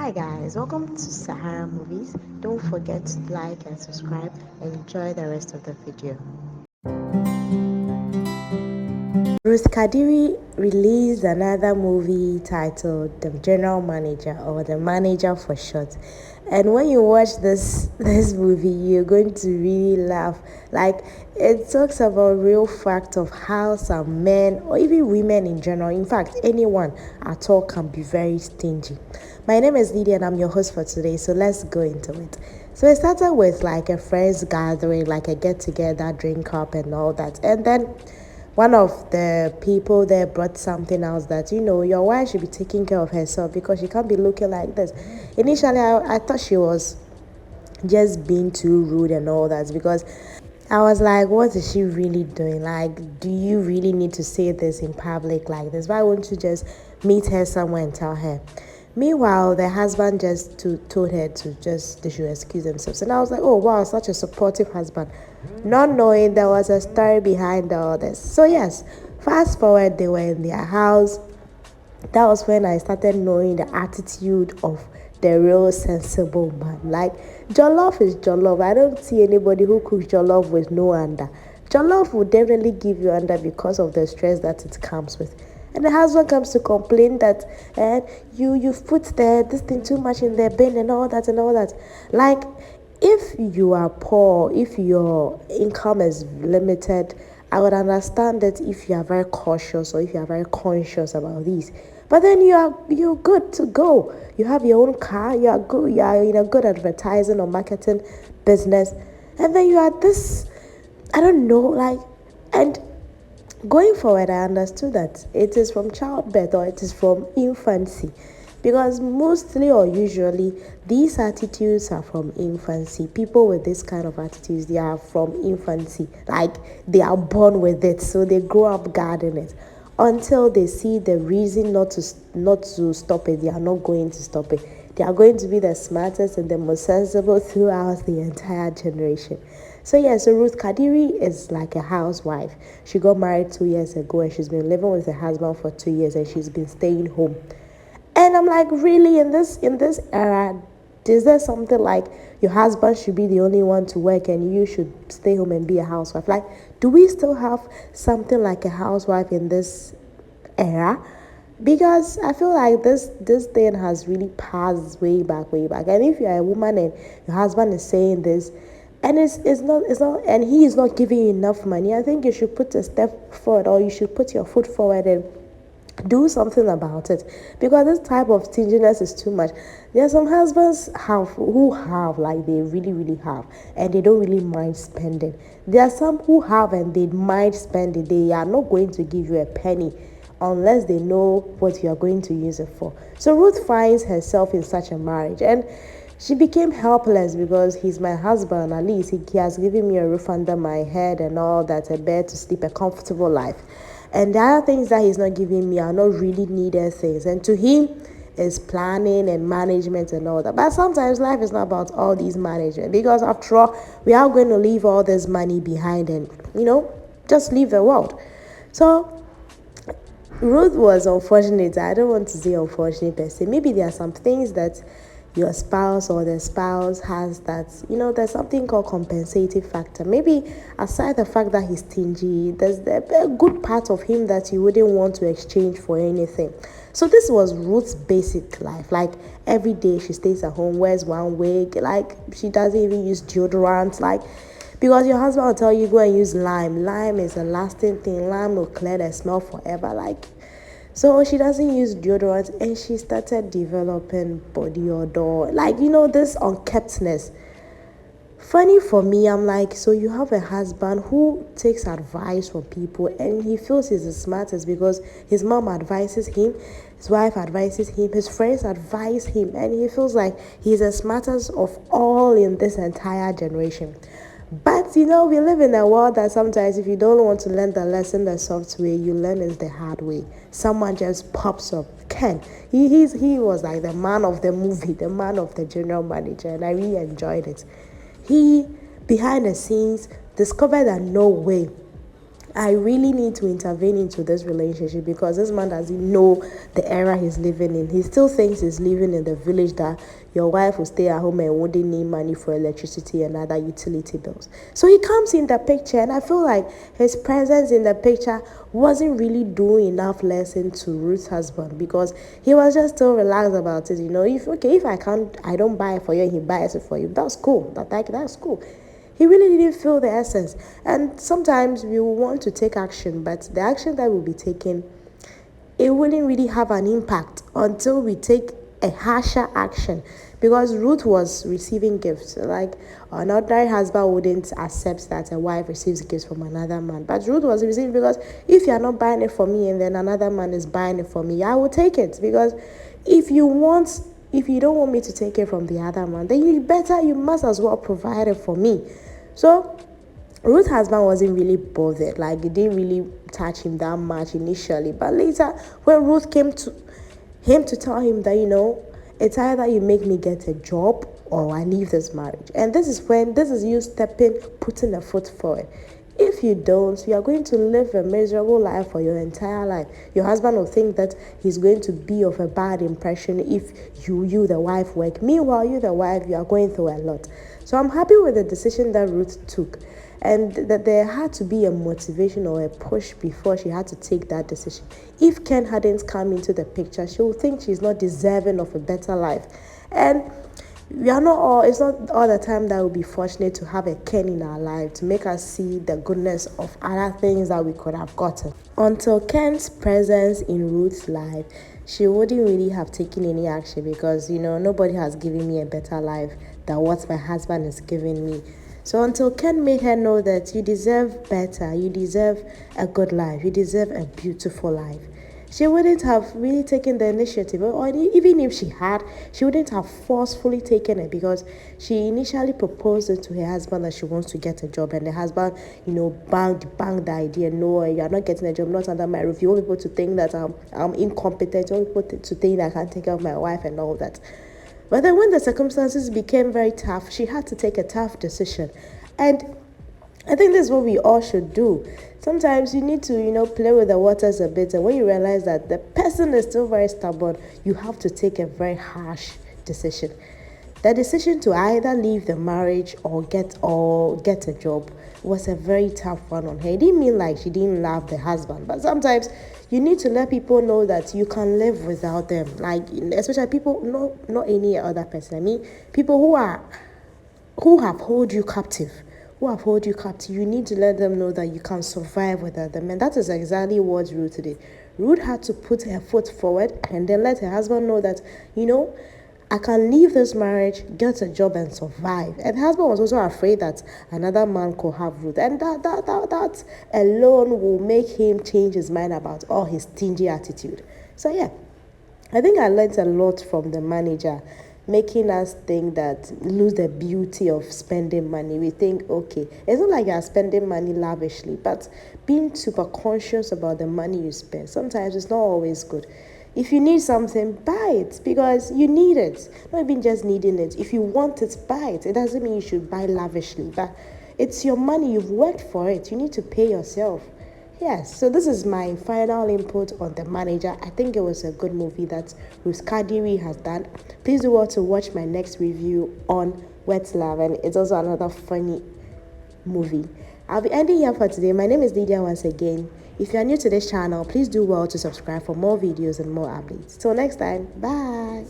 Hi guys, welcome to Sahara Movies. Don't forget to like and subscribe and enjoy the rest of the video. RUTH KADIRI released another movie titled The General Manager, or The Manager for short. And when you watch this movie, you're going to really laugh. Like, it talks about real fact of how some men or even women in general, in fact anyone at all, can be very stingy. My name is Lydia and I'm your host for today, so let's go into it. So it started with like a friends gathering, like a get together, drink up and all that. And then one of the people there brought something else that, your wife should be taking care of herself because she can't be looking like this. Initially, I thought she was just being too rude and all that, because I was like, what is she really doing? Like, do you really need to say this in public like this? Why won't you just meet her somewhere and tell her? Meanwhile, the husband just told her they should excuse themselves. And I was like, oh wow, such a supportive husband. Not knowing there was a story behind all this. So yes, fast forward, they were in their house. That was when I started knowing the attitude of the real sensible man. Like, jollof is jollof. I don't see anybody who cooks jollof with no under. Jollof will definitely give you under because of the stress that it comes with. And the husband comes to complain that you've put this thing too much in the bin and all that and all that. Like, if you are poor, if your income is limited, I would understand that if you are very cautious or if you are very conscious about these. But then you're good to go. You have your own car. You are good. You are in a good advertising or marketing business, and then you are this. I don't know, like, and going forward, I understood that it is from childbirth or it is from infancy, because mostly or usually these attitudes are from infancy. People with this kind of attitudes, they are from infancy, like they are born with it, so they grow up guarding it until they see the reason not to stop it. They are not going to stop it. They are going to be the smartest and the most sensible throughout the entire generation. So yeah, so RUTH KADIRI is like a housewife. She got married 2 years ago and she's been living with her husband for 2 years and she's been staying home. And I'm like, really, in this era, is there something like your husband should be the only one to work and you should stay home and be a housewife? Like, do we still have something like a housewife in this era? Because I feel like this thing has really passed way back. And if you're a woman and your husband is saying this, and it's not, and he is not giving you enough money, I think you should put a step forward, or you should put your foot forward and do something about it, because this type of stinginess is too much. There are some husbands who have, like, they really have, and they don't really mind spending. There are some who have and they mind spending. They are not going to give you a penny unless they know what you are going to use it for. So Ruth finds herself in such a marriage, and she became helpless because he's my husband. At least he has given me a roof under my head and all that, a bed to sleep, a comfortable life. And the other things that he's not giving me are not really needed things. And to him, is planning and management and all that. But sometimes life is not about all these management, because after all, we are going to leave all this money behind and, just leave the world. So Ruth was unfortunate. I don't want to say unfortunate per se. Maybe there are some things that your spouse or the spouse has that, there's something called compensating factor. Maybe aside the fact that he's stingy, there's a good part of him that you wouldn't want to exchange for anything. So this was Ruth's basic life. Like, every day she stays at home, wears one wig, like she doesn't even use deodorant, like, because your husband will tell you go and use lime. Lime is a lasting thing. Lime will clear the smell forever, like. So she doesn't use deodorant, and she started developing body odor, like, this unkeptness. Funny for me, I'm like, so you have a husband who takes advice from people and he feels he's the smartest because his mom advises him, his wife advises him, his friends advise him, and he feels like he's the smartest of all in this entire generation. But we live in a world that sometimes if you don't want to learn the lesson the soft way, you learn it the hard way. Someone just pops up. Ken, he was like the man of the movie, the man of the general manager, and I really enjoyed it. He, behind the scenes, discovered that no way, I really need to intervene into this relationship because this man doesn't know the era he's living in. He still thinks he's living in the village that your wife will stay at home and wouldn't need money for electricity and other utility bills. So he comes in the picture, and I feel like his presence in the picture wasn't really doing enough lesson to Ruth's husband because he was just still relaxed about it. If I don't buy it for you and he buys it for you, that's cool. That's cool. He really didn't feel the essence. And sometimes we will want to take action, but the action that will be taken, it wouldn't really have an impact until we take a harsher action. Because Ruth was receiving gifts. Like an ordinary husband wouldn't accept that a wife receives gifts from another man. But Ruth was receiving because if you're not buying it for me and then another man is buying it for me, I will take it. Because if you don't want me to take it from the other man, then you must as well provide it for me. So Ruth's husband wasn't really bothered. Like, it didn't really touch him that much initially. But later, when Ruth came to him to tell him that, it's either you make me get a job or I leave this marriage. And this is you putting a foot forward. If you don't, you are going to live a miserable life for your entire life. Your husband will think that he's going to be of a bad impression if you the wife, work. Meanwhile, you, the wife, you are going through a lot. So I'm happy with the decision that Ruth took, and that there had to be a motivation or a push before she had to take that decision. If Ken hadn't come into the picture, she would think she's not deserving of a better life. And it's not all the time that we'll be fortunate to have a Ken in our life to make us see the goodness of other things that we could have gotten. Until Ken's presence in Ruth's life, she wouldn't really have taken any action because, nobody has given me a better life than what my husband is giving me. So until Ken made her know that you deserve better, you deserve a good life, you deserve a beautiful life, she wouldn't have really taken the initiative. Or even if she had, she wouldn't have forcefully taken it because she initially proposed it to her husband that she wants to get a job. And the husband, banged the idea. No, you're not getting a job, not under my roof. You want people to think that I'm incompetent. You want people to think that I can't take care of my wife and all that. But then when the circumstances became very tough, she had to take a tough decision. And I think this is what we all should do. Sometimes you need to, play with the waters a bit. And when you realize that the person is still very stubborn, you have to take a very harsh decision. The decision to either leave the marriage or get a job was a very tough one on her. It didn't mean like she didn't love the husband, but sometimes you need to let people know that you can live without them. Like, especially people, not any other person. I mean, people who have hold you captive. You need to let them know that you can survive without them. And that is exactly what Ruth did. Ruth had to put her foot forward and then let her husband know that, I can leave this marriage, get a job, and survive. And the husband was also afraid that another man could have Ruth. And that alone will make him change his mind about all his stingy attitude. So, yeah, I think I learned a lot from the manager, making us lose the beauty of spending money. We think, okay, it's not like you're spending money lavishly, but being super conscious about the money you spend. Sometimes it's not always good. If you need something, buy it because you need it. Not even just needing it. If you want it, buy it. It doesn't mean you should buy lavishly, but it's your money. You've worked for it. You need to pay yourself. Yes, so this is my final input on The Manager. I think it was a good movie that RUTH KADIRI has done. Please do want to watch my next review on Wet Love, and it's also another funny movie. I'll be ending here for today. My name is Lydia once again. If you are new to this channel, please do well to subscribe for more videos and more updates. Till next time, bye.